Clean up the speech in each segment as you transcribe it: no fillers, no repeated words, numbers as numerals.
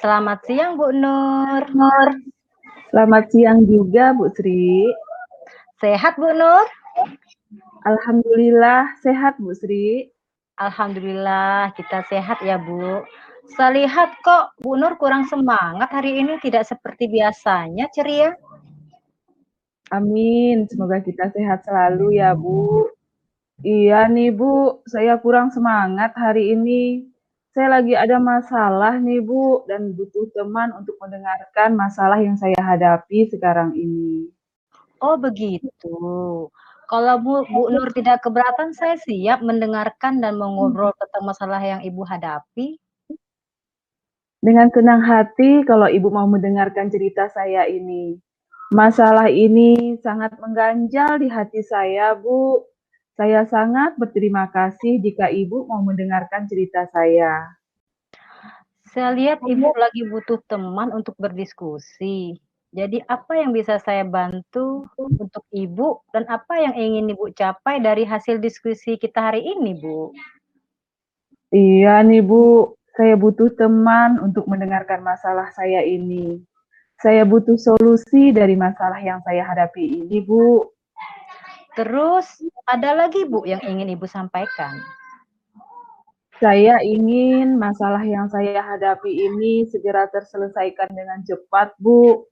Selamat siang, Bu Nur. Selamat siang juga, Bu Sri. Sehat, Bu Nur? Alhamdulillah sehat, Bu Sri. Alhamdulillah kita sehat ya, Bu. Saya lihat kok Bu Nur kurang semangat hari ini, tidak seperti biasanya ceria. Amin, semoga kita sehat selalu ya, Bu. Iya nih, Bu, saya kurang semangat hari ini. Saya lagi ada masalah nih, Bu, dan butuh teman untuk mendengarkan masalah yang saya hadapi sekarang ini. Oh, begitu. Kalau Bu Nur tidak keberatan, saya siap mendengarkan dan mengobrol tentang masalah yang Ibu hadapi. Dengan senang hati kalau Ibu mau mendengarkan cerita saya ini. Masalah ini sangat mengganjal di hati saya, Bu. Saya sangat berterima kasih jika Ibu mau mendengarkan cerita saya. Saya lihat Ibu lagi butuh teman untuk berdiskusi. Jadi apa yang bisa saya bantu untuk Ibu dan apa yang ingin Ibu capai dari hasil diskusi kita hari ini, Bu? Iya nih, Bu. Saya butuh teman untuk mendengarkan masalah saya ini. Saya butuh solusi dari masalah yang saya hadapi ini, Bu. Terus ada lagi, Bu, yang ingin Ibu sampaikan? Saya ingin masalah yang saya hadapi ini segera terselesaikan dengan cepat, Bu.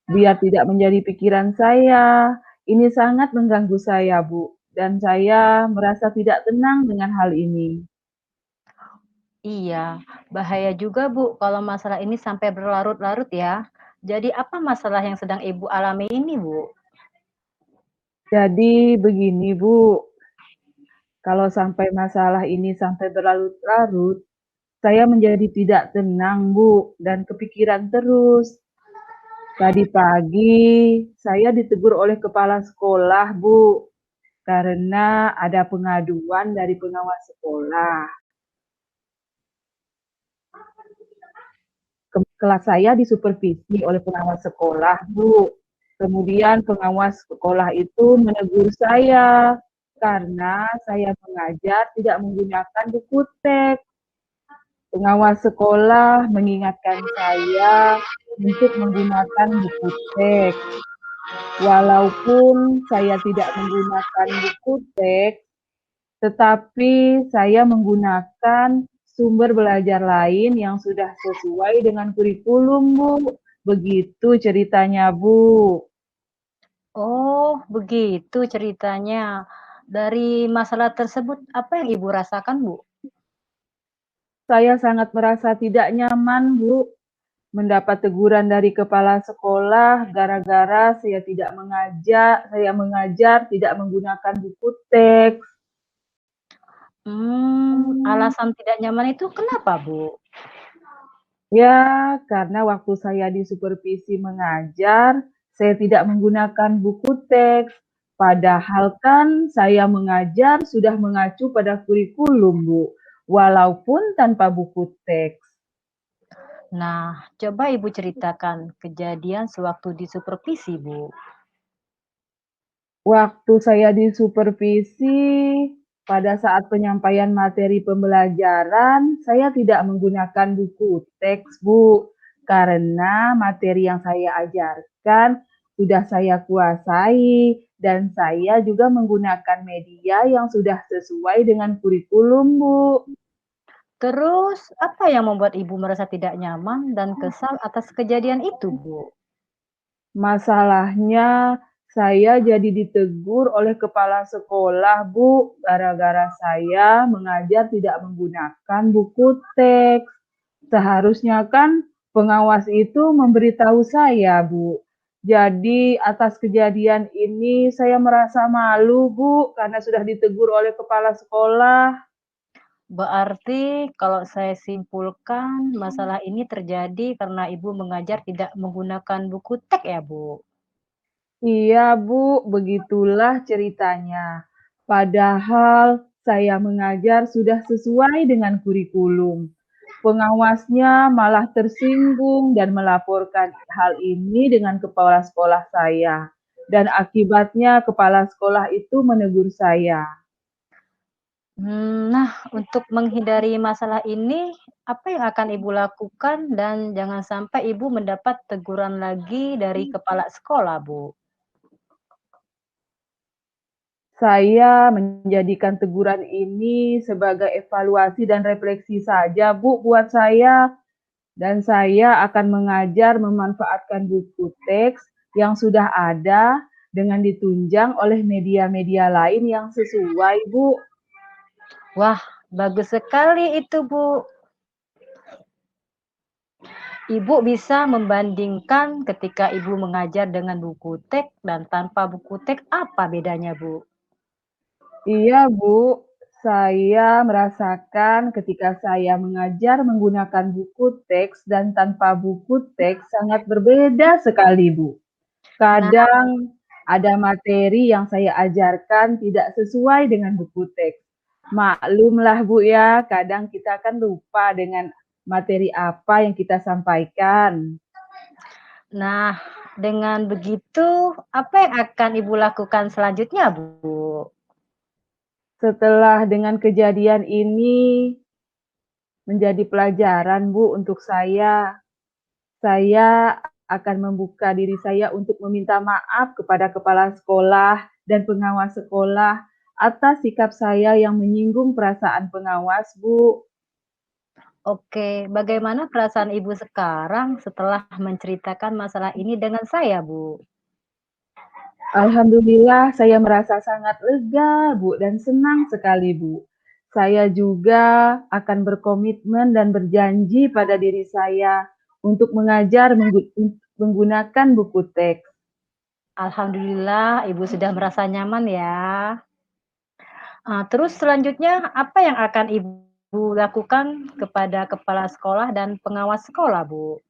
Biar tidak menjadi pikiran saya. Ini sangat mengganggu saya, Bu. Dan saya merasa tidak tenang dengan hal ini. Iya, bahaya juga, Bu, kalau masalah ini sampai berlarut-larut ya. Jadi apa masalah yang sedang Ibu alami ini, Bu? Jadi begini, Bu. Kalau sampai masalah ini sampai berlarut-larut, saya menjadi tidak tenang, Bu, dan kepikiran terus. Tadi pagi saya ditegur oleh kepala sekolah, Bu, karena ada pengaduan dari pengawas sekolah. Kelas saya disupervisi oleh pengawas sekolah, Bu. Kemudian pengawas sekolah itu menegur saya karena saya mengajar tidak menggunakan buku teks. Pengawas sekolah mengingatkan saya untuk menggunakan buku teks. Walaupun saya tidak menggunakan buku teks, tetapi saya menggunakan sumber belajar lain yang sudah sesuai dengan kurikulum, Bu. Begitu ceritanya, Bu. Oh, begitu ceritanya. Dari masalah tersebut, apa yang Ibu rasakan, Bu? Saya sangat merasa tidak nyaman, Bu, mendapat teguran dari kepala sekolah gara-gara saya mengajar tidak menggunakan buku teks. Alasan tidak nyaman itu kenapa, Bu? Ya, karena waktu saya disupervisi mengajar, saya tidak menggunakan buku teks. Padahal kan saya mengajar sudah mengacu pada kurikulum, Bu, walaupun tanpa buku teks. Nah, coba Ibu ceritakan kejadian sewaktu disupervisi, Bu. Waktu saya disupervisi, pada saat penyampaian materi pembelajaran, saya tidak menggunakan buku teks, Bu, karena materi yang saya ajarkan sudah saya kuasai dan saya juga menggunakan media yang sudah sesuai dengan kurikulum, Bu. Terus, apa yang membuat Ibu merasa tidak nyaman dan kesal atas kejadian itu, Bu? Masalahnya saya jadi ditegur oleh kepala sekolah, Bu, gara-gara saya mengajar tidak menggunakan buku teks. Seharusnya kan pengawas itu memberitahu saya, Bu. Jadi atas kejadian ini saya merasa malu, Bu, karena sudah ditegur oleh kepala sekolah. Berarti kalau saya simpulkan, masalah ini terjadi karena Ibu mengajar tidak menggunakan buku teks ya, Bu? Iya, Bu, begitulah ceritanya. Padahal saya mengajar sudah sesuai dengan kurikulum. Pengawasnya malah tersinggung dan melaporkan hal ini dengan kepala sekolah saya. Dan akibatnya kepala sekolah itu menegur saya. Nah, untuk menghindari masalah ini, apa yang akan Ibu lakukan dan jangan sampai Ibu mendapat teguran lagi dari kepala sekolah, Bu? Saya menjadikan teguran ini sebagai evaluasi dan refleksi saja, Bu, buat saya. Dan saya akan mengajar memanfaatkan buku teks yang sudah ada dengan ditunjang oleh media-media lain yang sesuai, Bu. Wah, bagus sekali itu, Bu. Ibu bisa membandingkan ketika Ibu mengajar dengan buku teks dan tanpa buku teks, apa bedanya, Bu? Iya, Bu. Saya merasakan ketika saya mengajar menggunakan buku teks dan tanpa buku teks sangat berbeda sekali, Bu. Nah, Kadang ada materi yang saya ajarkan tidak sesuai dengan buku teks. Maklumlah, Bu, ya, kadang kita kan lupa dengan materi apa yang kita sampaikan. nah, dengan begitu, apa yang akan Ibu lakukan selanjutnya, Bu? Setelah dengan kejadian ini menjadi pelajaran, Bu, untuk saya. Saya akan membuka diri saya untuk meminta maaf kepada kepala sekolah dan pengawas sekolah atas sikap saya yang menyinggung perasaan pengawas, Bu. Oke, bagaimana perasaan Ibu sekarang setelah menceritakan masalah ini dengan saya, Bu? Alhamdulillah saya merasa sangat lega, Bu, dan senang sekali, Bu. Saya juga akan berkomitmen dan berjanji pada diri saya untuk mengajar menggunakan buku teks. Alhamdulillah Ibu sudah merasa nyaman ya. Terus selanjutnya apa yang akan Ibu lakukan kepada kepala sekolah dan pengawas sekolah, Bu?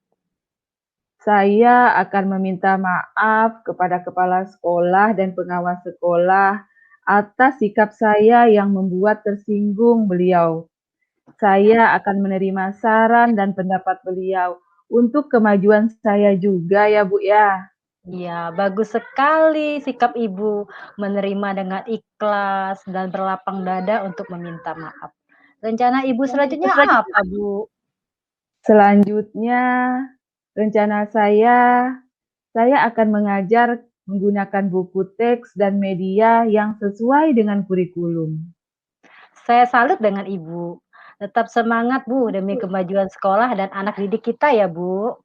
Saya akan meminta maaf kepada kepala sekolah dan pengawas sekolah atas sikap saya yang membuat tersinggung beliau. Saya akan menerima saran dan pendapat beliau untuk kemajuan saya juga ya, Bu, ya. Iya, bagus sekali sikap Ibu menerima dengan ikhlas dan berlapang dada untuk meminta maaf. Rencana Ibu selanjutnya apa, Bu? Selanjutnya, rencana saya akan mengajar menggunakan buku teks dan media yang sesuai dengan kurikulum. Saya salut dengan Ibu. Tetap semangat, Bu, demi kemajuan sekolah dan anak didik kita ya, Bu.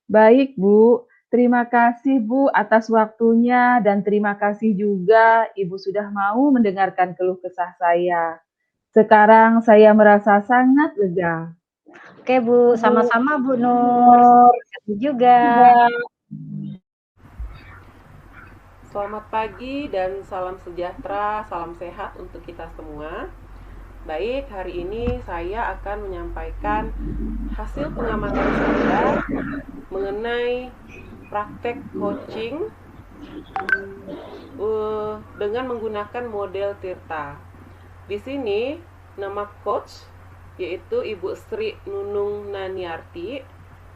Baik, Bu. Terima kasih, Bu, atas waktunya dan terima kasih juga Ibu sudah mau mendengarkan keluh kesah saya. Sekarang saya merasa sangat lega. Oke, Bu, sama-sama Bu Nur. Terima kasih juga. Selamat pagi dan salam sejahtera, salam sehat untuk kita semua. Baik, hari ini saya akan menyampaikan hasil pengamatan saya mengenai praktek coaching dengan menggunakan model Tirta. Di sini nama coach yaitu Ibu Sri Nunung Naniarti,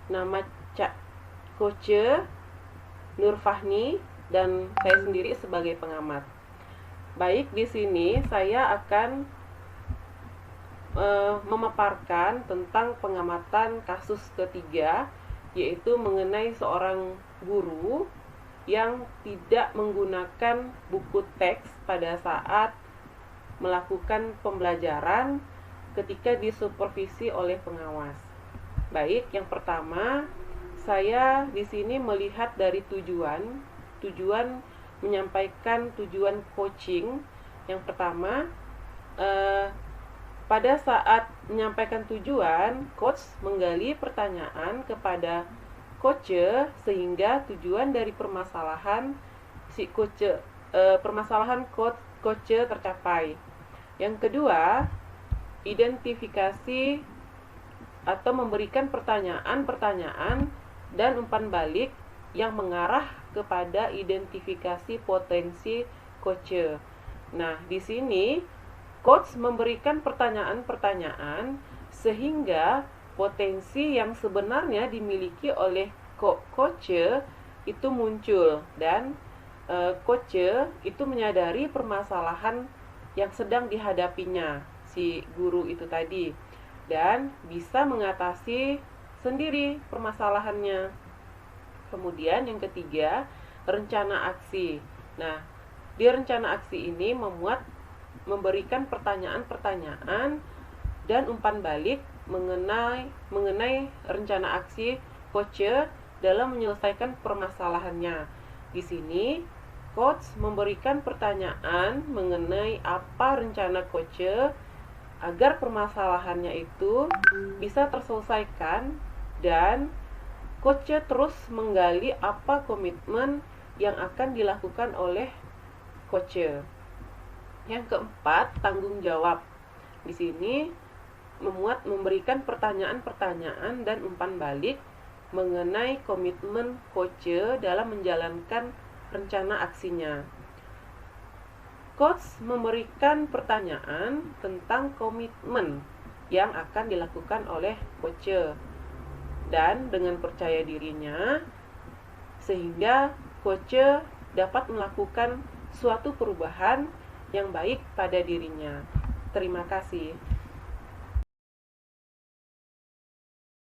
nama coach Nur Fahni, dan saya sendiri sebagai pengamat. Baik, di sini saya akan memaparkan tentang pengamatan kasus ketiga, yaitu mengenai seorang guru yang tidak menggunakan buku teks pada saat melakukan pembelajaran ketika disupervisi oleh pengawas. Baik, yang pertama, saya di sini melihat dari tujuan menyampaikan tujuan coaching. Yang pertama, pada saat menyampaikan tujuan, coach menggali pertanyaan kepada coach sehingga tujuan dari permasalahan coach tercapai. Yang kedua, identifikasi atau memberikan pertanyaan-pertanyaan dan umpan balik yang mengarah kepada identifikasi potensi coach. Nah, di sini coach memberikan pertanyaan-pertanyaan sehingga potensi yang sebenarnya dimiliki oleh coach itu muncul, dan coach itu menyadari permasalahan yang sedang dihadapinya si guru itu tadi. dan bisa mengatasi sendiri permasalahannya. Kemudian yang ketiga, rencana aksi. Nah, di rencana aksi ini memberikan pertanyaan-pertanyaan dan umpan balik mengenai rencana aksi coach dalam menyelesaikan permasalahannya. Di sini coach memberikan pertanyaan mengenai apa rencana coach agar permasalahannya itu bisa terselesaikan, dan coach terus menggali apa komitmen yang akan dilakukan oleh coach. Yang keempat, tanggung jawab. Di sini memberikan pertanyaan-pertanyaan dan umpan balik mengenai komitmen coach dalam menjalankan rencana aksinya. Coach memberikan pertanyaan tentang komitmen yang akan dilakukan oleh coach, dan dengan percaya dirinya sehingga coach dapat melakukan suatu perubahan yang baik pada dirinya. Terima kasih.